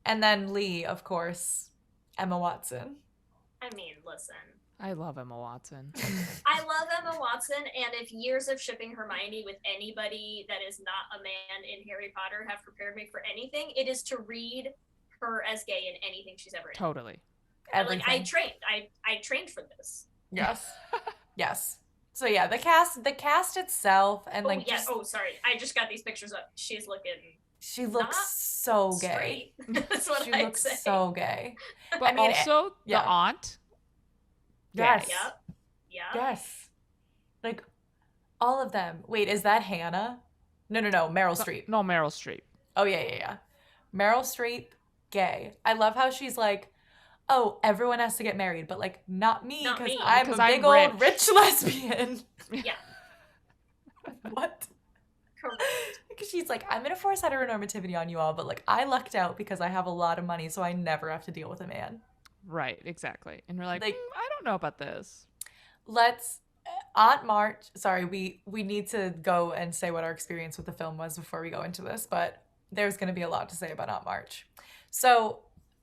And then Lee, of course, Emma Watson. I mean, listen. I love Emma Watson. I love Emma Watson, and if years of shipping Hermione with anybody that is not a man in Harry Potter have prepared me for anything, it is to read her as gay in anything she's ever in. Totally. Like I Everything. trained. I trained for this. Yes. Yes. So yeah, the cast itself and Oh like yeah. just Oh sorry. I just got these pictures up. She's looking she not looks so gay. straight. That's what She I'd looks say. so gay. I But mean, also the yeah. aunt, gay. Yes. Yep. Yep. Yes. Like all of them. Wait, is that Hannah? No, no, no. Meryl No, Streep. no, Meryl Streep. Oh yeah, yeah, yeah. Meryl Streep, gay. I love how she's like, oh, everyone has to get married, but like not me Not because me. I'm Because a big I'm old rich. rich lesbian. Yeah. What? Correct. Because she's like, I'm gonna force heteronormativity on you all, but like I lucked out because I have a lot of money, so I never have to deal with a man. Right, exactly. And we're like, Like, I don't know about this. let's Aunt March. Sorry, we need to go and say what our experience with the film was before we go into this, but there's gonna be a lot to say about Aunt March. So,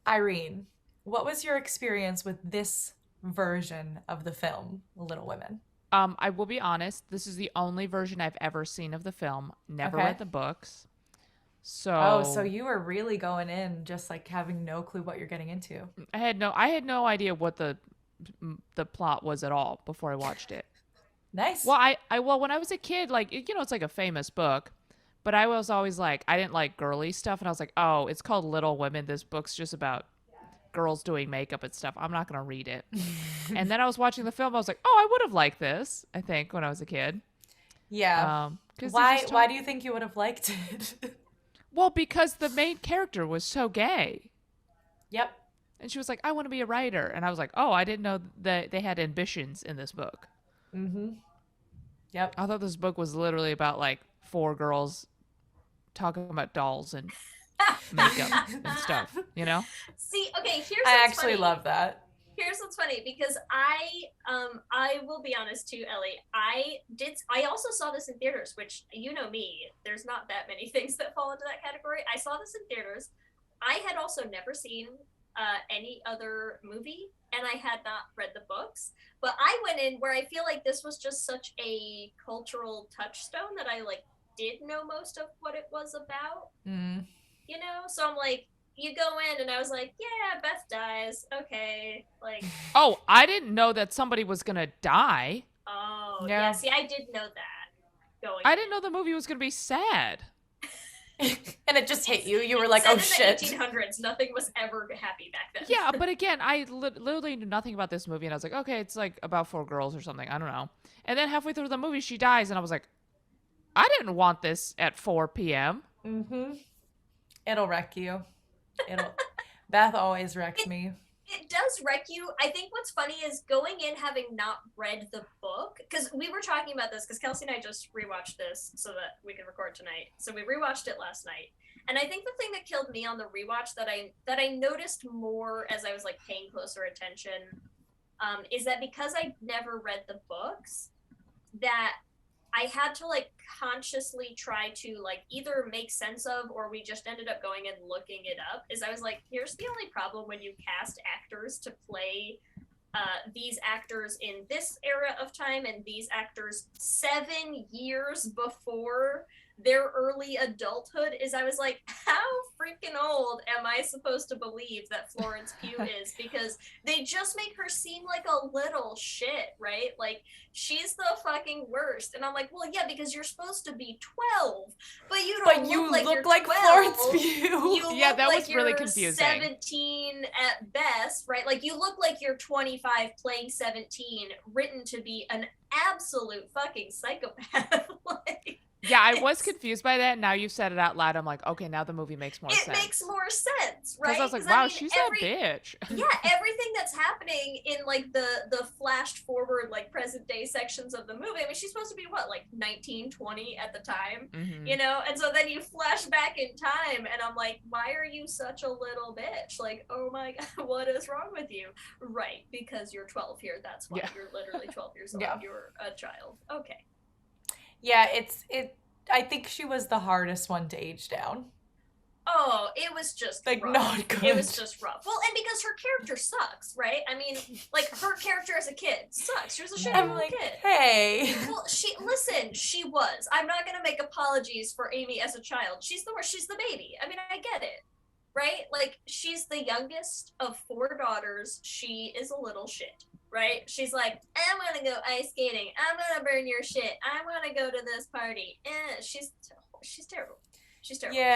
Irene, what was your experience with this version of the film, Little Women? I will be honest, this is the only version I've ever seen of the film. Never Okay. read the books. Oh, so So you were really going in just like having no clue what you're getting into. I had no idea what the plot was at all before I watched it. Nice. Well, well when I was a kid, like it's like a famous book, but I was always like I didn't like girly stuff, and I was like, oh, it's called Little Women. This book's just about girls doing makeup and stuff. I'm not gonna read it. And then I was watching the film. I was like, oh, I would have liked this. I think when I was a kid, Yeah. because they Why just why talk. do you think you would have liked it? Well, because the main character was so gay. Yep. And she was like, I want to be a writer. And I was like, oh, I didn't know that they had ambitions in this book. Mhm. Yep. I thought this book was literally about like four girls talking about dolls and makeup and stuff, you know? See, okay, here's I what's actually funny. love that. Here's what's funny because I will be honest too, Ellie. I also saw this in theaters, which you know me, there's not that many things that fall into that category. I saw this in theaters. I had also never seen any other movie, and I had not read the books. But I went in where I feel like this was just such a cultural touchstone that I like did know most of what it was about. Mm. You know, so I'm like, you go in, and I was like, yeah, Beth dies. Okay, like, Oh, I didn't know that somebody was going to die. oh yeah. Yeah. See, I did know that going I in. didn't know the movie was going to be sad. And it just hit you. You were It's like, set "Oh in shit." the 1800s. Nothing was ever happy back then. Yeah, but again, I literally knew nothing about this movie. And I was like, okay, it's like about four girls or something. I don't know. And then halfway through the movie, she dies. And I was like, I didn't want this at 4 p.m. Mhm. It'll wreck you. It'll Beth always wrecks me. It does wreck you. I think what's funny is going in having not read the book, because we were talking about this because Kelsey and I just rewatched this so that we can record tonight. So we rewatched it last night, and I think the thing that killed me on the rewatch that I noticed more as I was like paying closer attention, is that because I never read the books, that I had to like consciously try to like either make sense of, or we just ended up going and looking it up. Is I was like, here's the only problem when you cast actors to play these actors in this era of time and these actors 7 years before their early adulthood, is I was like, how freaking old am I supposed to believe that Florence Pugh is? Because they just make her seem like a little shit, right? Like, she's the fucking worst. And I'm like, well, yeah, because you're supposed to be 12, but you don't But you look like you're look like 12. Florence Pugh. You Yeah, look that like was really you're confusing. 17 at best, right? Like, you look like you're 25 playing 17, written to be an absolute fucking psychopath. Like, Yeah, I was it's, confused by that. Now you've said it out loud. I'm like, okay, now the movie makes more it makes sense. more sense, Because right? I was like, Because I wow, mean, she's every a bitch. yeah, everything that's happening in like the flashed forward like present day sections of the movie. I mean, she's supposed to be what, like 19, 20 at the time, Hmm. you know? And so then you flash back in time, and I'm like, why are you such a little bitch? Like, oh my god, what is wrong with you? Right, because you're 12 here. That's why Yeah. you're literally 12 years old. Yeah. You're a child. Okay. Yeah, it I think she was the hardest one to age down. Oh, it was just Like, rough. not good. It was just rough. Well, and because her character sucks, right? I mean, like, her character as a kid sucks. She was a shitty I'm little like, kid. hey. Well, she was. I'm not gonna make apologies for Amy as a child. She's the worst. She's the baby. I mean, I get it, right? Like, she's the youngest of 4 daughters. She is a little shit, right? She's like, I want to go ice skating. I'm gonna burn your shit. I want to go to this party. She's terrible. She's terrible. Yeah,